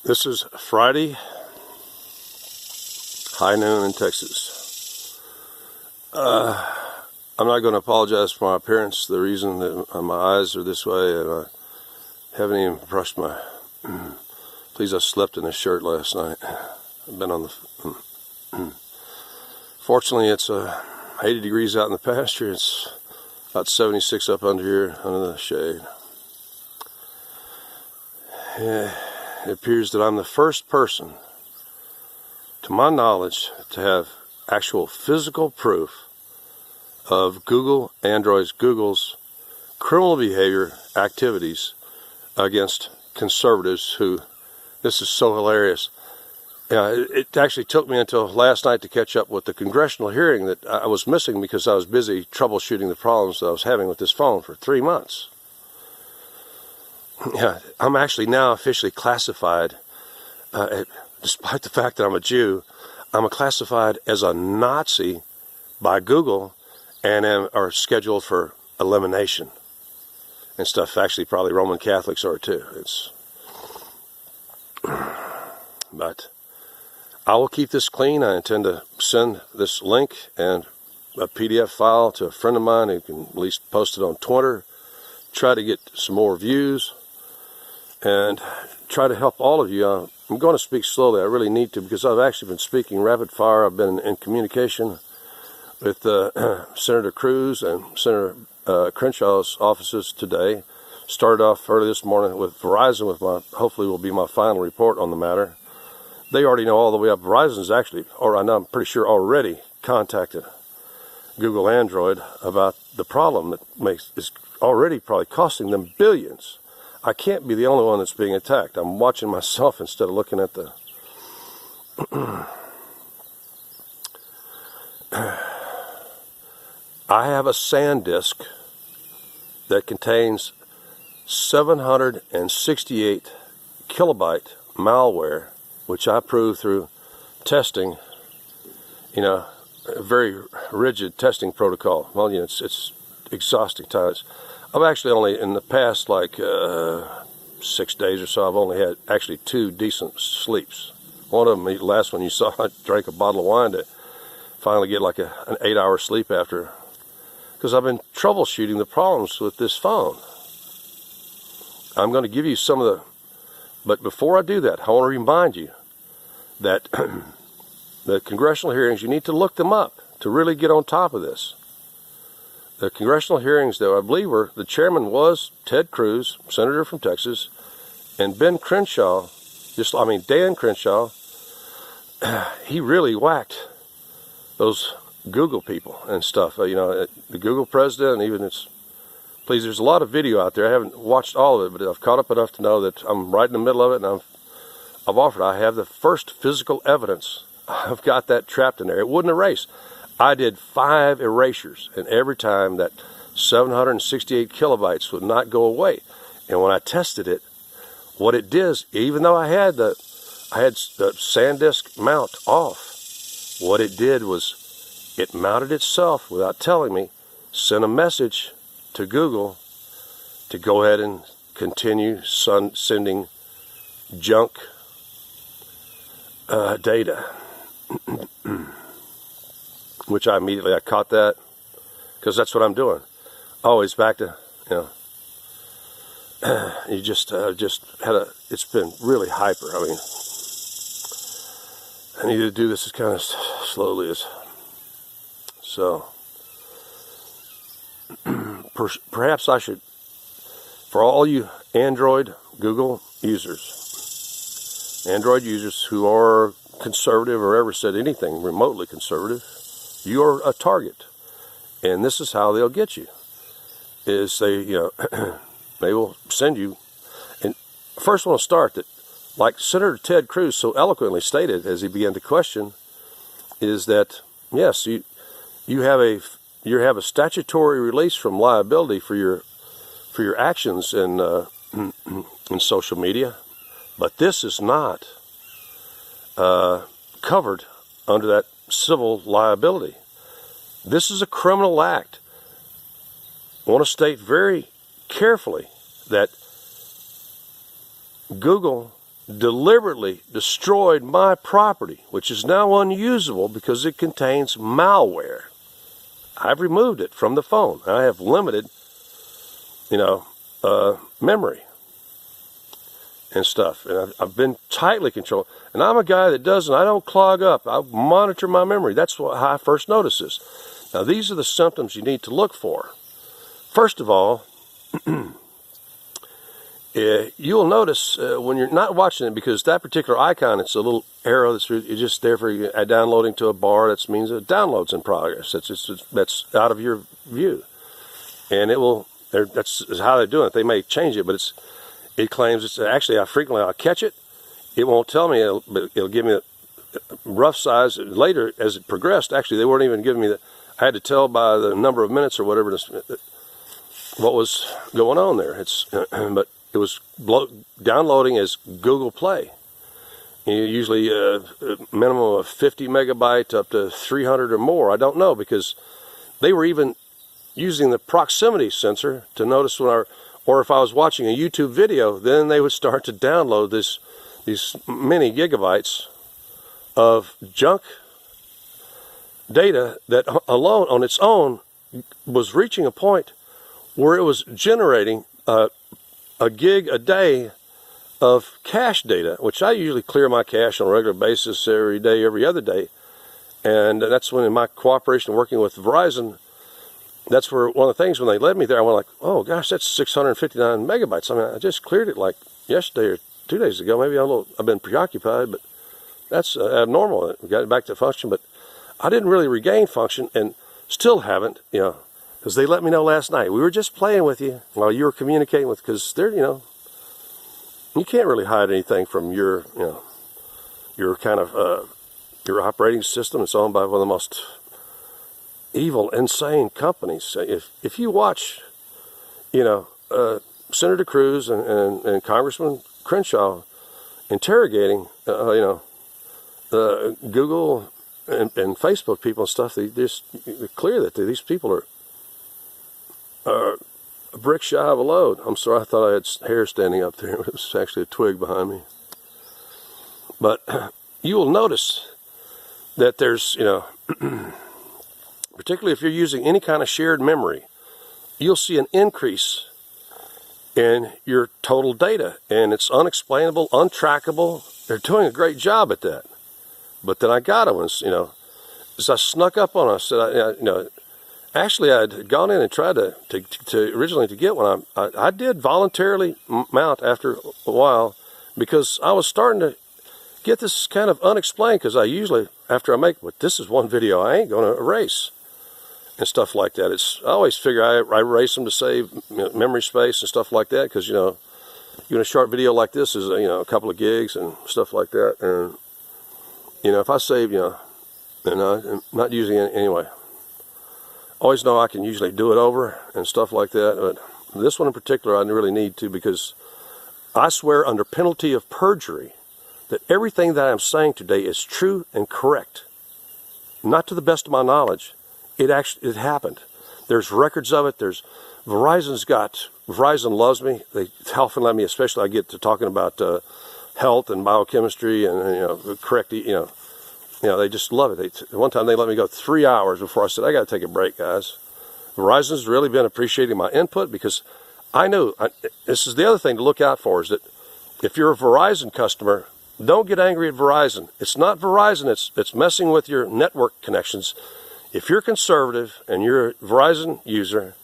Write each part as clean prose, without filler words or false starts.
This is Friday, high noon in Texas. I'm not going to apologize for my appearance. The reason that my eyes are this way, and I haven't even brushed my... Please, I slept in this shirt last night. I've been on the... Fortunately, it's 80 degrees out in the pasture. It's about 76 up under here, under the shade. Yeah, it appears that I'm the first person, to my knowledge, to have actual physical proof of Google's criminal behavior activities against conservatives who, this is so hilarious. It actually took me until last night to catch up with the congressional hearing that I was missing because I was busy troubleshooting the problems that I was having with this phone for 3 months. Yeah, I'm actually now officially classified, despite the fact that I'm a Jew, I'm classified as a Nazi by Google and are scheduled for elimination and stuff. Actually, probably Roman Catholics are too. But I will keep this clean. I intend to send this link and a PDF file to a friend of mine who can at least post it on Twitter, try to get some more views, and try to help all of you. I'm going to speak slowly. I really need to, because I've actually been speaking rapid fire. I've been in communication with Senator CRUZ and Senator CRENSHAW's offices today. Started off early this morning with Verizon with my, hopefully will be my final report on the matter. They already know all the way up. Verizon's actually, or I know I'm pretty sure already contacted Google Android about the problem that is already probably costing them billions. I can't be the only one that's being attacked. I'm watching myself instead of looking at the... I have a SanDisk that contains 768 kilobyte malware, which I proved through testing, a very rigid testing protocol. Well, it's exhausting times. I've actually only, in the past, 6 days or so, I've only had actually 2 decent sleeps. One of them, the last one you saw, I drank a bottle of wine to finally get like an 8-hour sleep after, because I've been troubleshooting the problems with this phone. I'm going to give you some of the, but before I do that, I want to remind you that the congressional hearings, you need to look them up to really get on top of this. The congressional hearings, though, I believe the chairman was Ted Cruz, senator from Texas, and Dan Crenshaw, he really whacked those Google people and stuff. The Google president, even please, there's a lot of video out there. I haven't watched all of it, but I've caught up enough to know that I'm right in the middle of it, and I have the first physical evidence. I've got that trapped in there. It wouldn't erase. I did 5 erasures, and every time that 768 kilobytes would not go away. And when I tested it, what it did is, even though I had the SanDisk mount off, what it did was it mounted itself without telling me, sent a message to Google to go ahead and continue sending junk data. Which I caught that, because that's what I'm doing. Always back to, you just had it's been really hyper. I mean, I need to do this as kind of slowly as, so, perhaps I should, for all you Android, Google users who are conservative or ever said anything remotely conservative, you're a target, and this is how they'll get you. Is they will send you. And first, I want to start that, like Senator Ted Cruz so eloquently stated as he began to question, is that yes, you have a statutory release from liability for your actions in social media, but this is not covered under that civil liability. This is a criminal act. I want to state very carefully that Google deliberately destroyed my property, which is now unusable because it contains malware. I've removed it from the phone. I have limited, memory and stuff. And I've been tightly controlled. And I'm a guy that I don't clog up. I monitor my memory. That's how I first noticed this. Now, these are the symptoms you need to look for. First of all, you'll notice when you're not watching it, because that particular icon, it's a little arrow that's just there for you, downloading to a bar. That means a download's in progress. That's out of your view, and that's how they're doing it. They may change it, but it claims it's actually. I'll catch it. It won't tell me, but it'll give me a rough size later as it progressed. Actually, they weren't even giving me that. I had to tell by the number of minutes or whatever what was going on there. But it was downloading as Google Play. Usually a minimum of 50 megabytes up to 300 or more. I don't know, because they were even using the proximity sensor to notice or if I was watching a YouTube video, then they would start to download these many gigabytes of junk data that alone on its own was reaching a point where it was generating a gig a day of cache data, which I usually clear my cache on a regular basis every day, every other day. And that's when, in my cooperation working with Verizon, that's where one of the things when they led me there, I went like, oh gosh, that's 659 megabytes. I mean, I just cleared it like yesterday or 2 days ago. Maybe I've been preoccupied, but that's abnormal. We got it back to function, but I didn't really regain function, and still haven't, because they let me know last night. We were just playing with you while you were communicating with, because they're, you can't really hide anything from your kind of, your operating system. It's owned by one of the most evil, insane companies. If you watch, Senator CRUZ and Congressman CRENSHAW interrogating, Google and Facebook people and stuff, they're clear that these people are a brick shy of a load. I'm sorry, I thought I had hair standing up there. It was actually a twig behind me. But you will notice that there's, particularly if you're using any kind of shared memory, you'll see an increase in your total data. And it's unexplainable, untrackable. They're doing a great job at that. But then I got them, as I snuck up on us, actually I'd gone in and tried to originally to get one. I did voluntarily mount after a while, because I was starting to get this kind of unexplained, because I usually, after I make, but this is one video I ain't going to erase and stuff like that. I always figure I erase them to save memory space and stuff like that, because, even a short video like this is, a couple of gigs and stuff like that. And if I save, and I'm not using it anyway, always know I can usually do it over and stuff like that. But this one in particular, I really need to, because I swear under penalty of perjury that everything that I'm saying today is true and correct. Not to the best of my knowledge. It happened. There's records of it. Verizon loves me. They often let me, especially I get to talking about health and biochemistry and correct, they just love it. One time they let me go 3 hours before I said, I got to take a break, guys. Verizon's really been appreciating my input, because I knew, this is the other thing to look out for, is that if you're a Verizon customer, don't get angry at Verizon. It's not Verizon, it's messing with your network connections. If you're conservative and you're a Verizon user,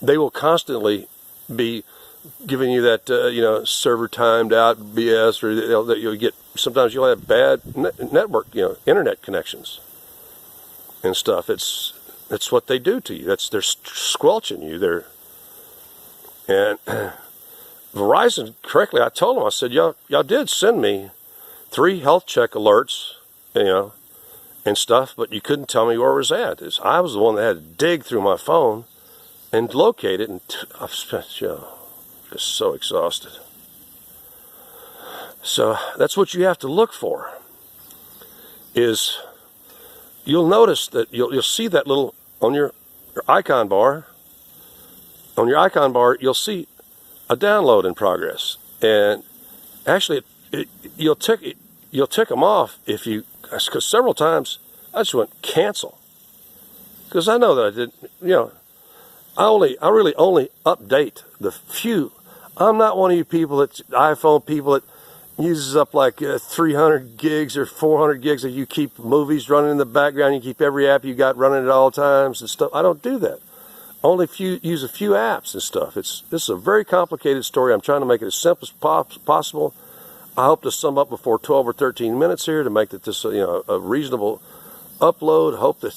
they will constantly be giving you that, server timed out BS, or that you'll get, sometimes you'll have bad network, internet connections and stuff. It's what they do to you. They're squelching you. And Verizon, correctly, I told them, I said, y'all did send me 3 health check alerts, and stuff, but you couldn't tell me where it was at. I was the one that had to dig through my phone and locate it, and I've spent, just so exhausted. So that's what you have to look for, is you'll notice that you'll see that little, on your icon bar, you'll see a download in progress. And Actually, you'll tick them off if you, because several times I just went cancel, because I know that I didn't, you know, I really only update the few. I'm not one of you people iPhone people that uses up like 300 gigs or 400 gigs that you keep movies running in the background. You keep every app you got running at all times and stuff. I don't do that. Only use a few apps and stuff. This is a very complicated story. I'm trying to make it as simple as possible. I hope to sum up before 12 or 13 minutes here to make this a reasonable upload. Hope that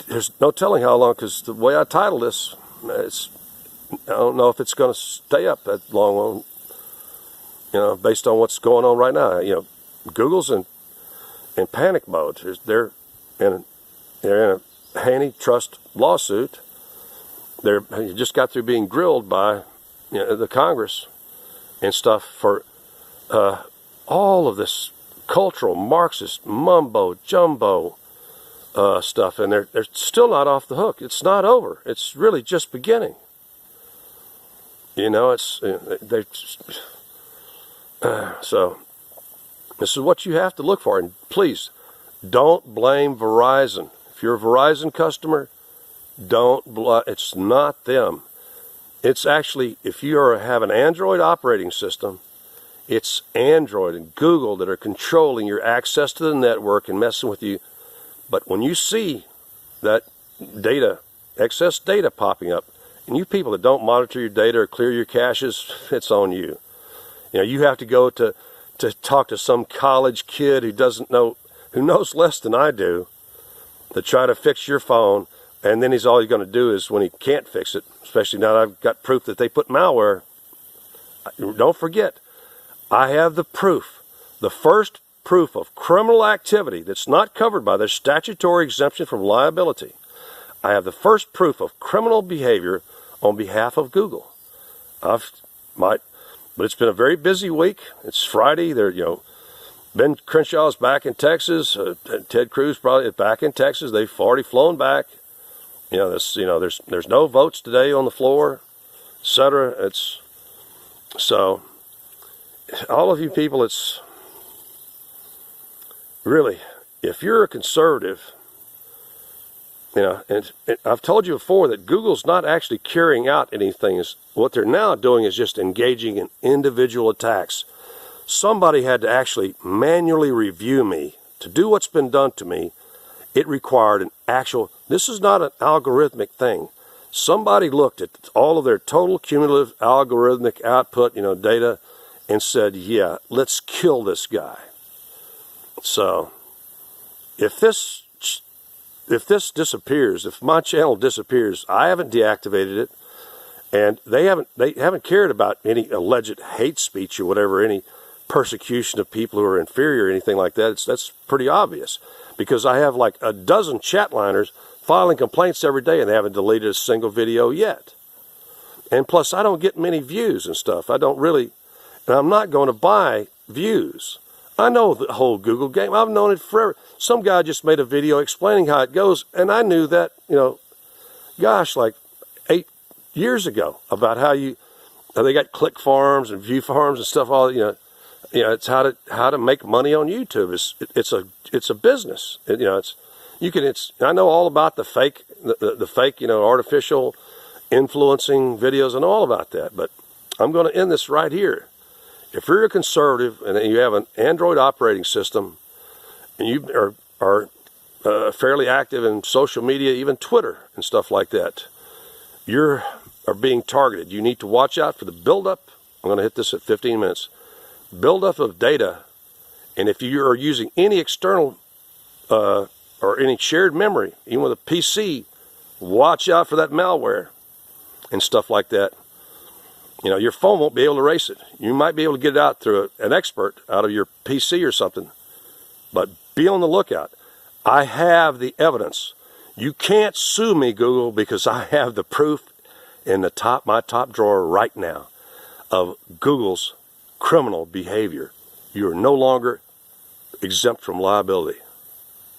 there's no telling how long, because the way I title this, I don't know if it's going to stay up that long, based on what's going on right now. Google's in panic mode. They're in a antitrust lawsuit. They just got through being grilled by the Congress and stuff for all of this cultural Marxist mumbo jumbo stuff, and they're still not off the hook. It's not over. It's really just beginning. So this is what you have to look for. And please don't blame Verizon. If you're a Verizon customer, it's not them. It's actually, if you have an Android operating system, it's Android and Google that are controlling your access to the network and messing with you. But when you see that excess data popping up, and you people that don't monitor your data or clear your caches, it's on you. You have to go to talk to some college kid who knows less than I do, to try to fix your phone, and then all he's going to do is, when he can't fix it, especially now that I've got proof that they put malware. Don't forget, I have the proof. The first proof of criminal activity that's not covered by their statutory exemption from liability. I have the first proof of criminal behavior on behalf of Google. But it's been a very busy week. It's Friday. Ben Crenshaw's back in Texas. Ted Cruz probably is back in Texas. They've already flown back. There's no votes today on the floor, etc. So all of you people, it's really, if you're a conservative, and I've told you before that Google's not actually carrying out anything. What they're now doing is just engaging in individual attacks. Somebody had to actually manually review me. To do what's been done to me, it required this is not an algorithmic thing. Somebody looked at all of their total cumulative algorithmic output, data, and said, yeah, let's kill this guy. So, if this disappears, if my channel disappears, I haven't deactivated it, and they haven't cared about any alleged hate speech or whatever, any persecution of people who are inferior or anything like that. That's pretty obvious, because I have like a dozen chatliners filing complaints every day, and they haven't deleted a single video yet. And plus, I don't get many views and stuff. I don't really, and I'm not going to buy views. I know the whole Google game. I've known it forever. Some guy just made a video explaining how it goes, and I knew that, gosh, like 8 years ago, about how they got click farms and view farms and stuff. It's how to make money on YouTube. It's a business. I know all about the fake, artificial influencing videos. I know all about that. But I'm going to end this right here. If you're a conservative and you have an Android operating system, and you are fairly active in social media, even Twitter and stuff like that, you are being targeted. You need to watch out for the buildup. I'm going to hit this at 15 minutes. Buildup of data, and if you are using any external or any shared memory, even with a PC, watch out for that malware and stuff like that. Your phone won't be able to erase it. You might be able to get it out through an expert out of your PC or something, but be on the lookout. I have the evidence. You can't sue me, Google, because I have the proof in my top drawer right now of Google's criminal behavior. You are no longer exempt from liability.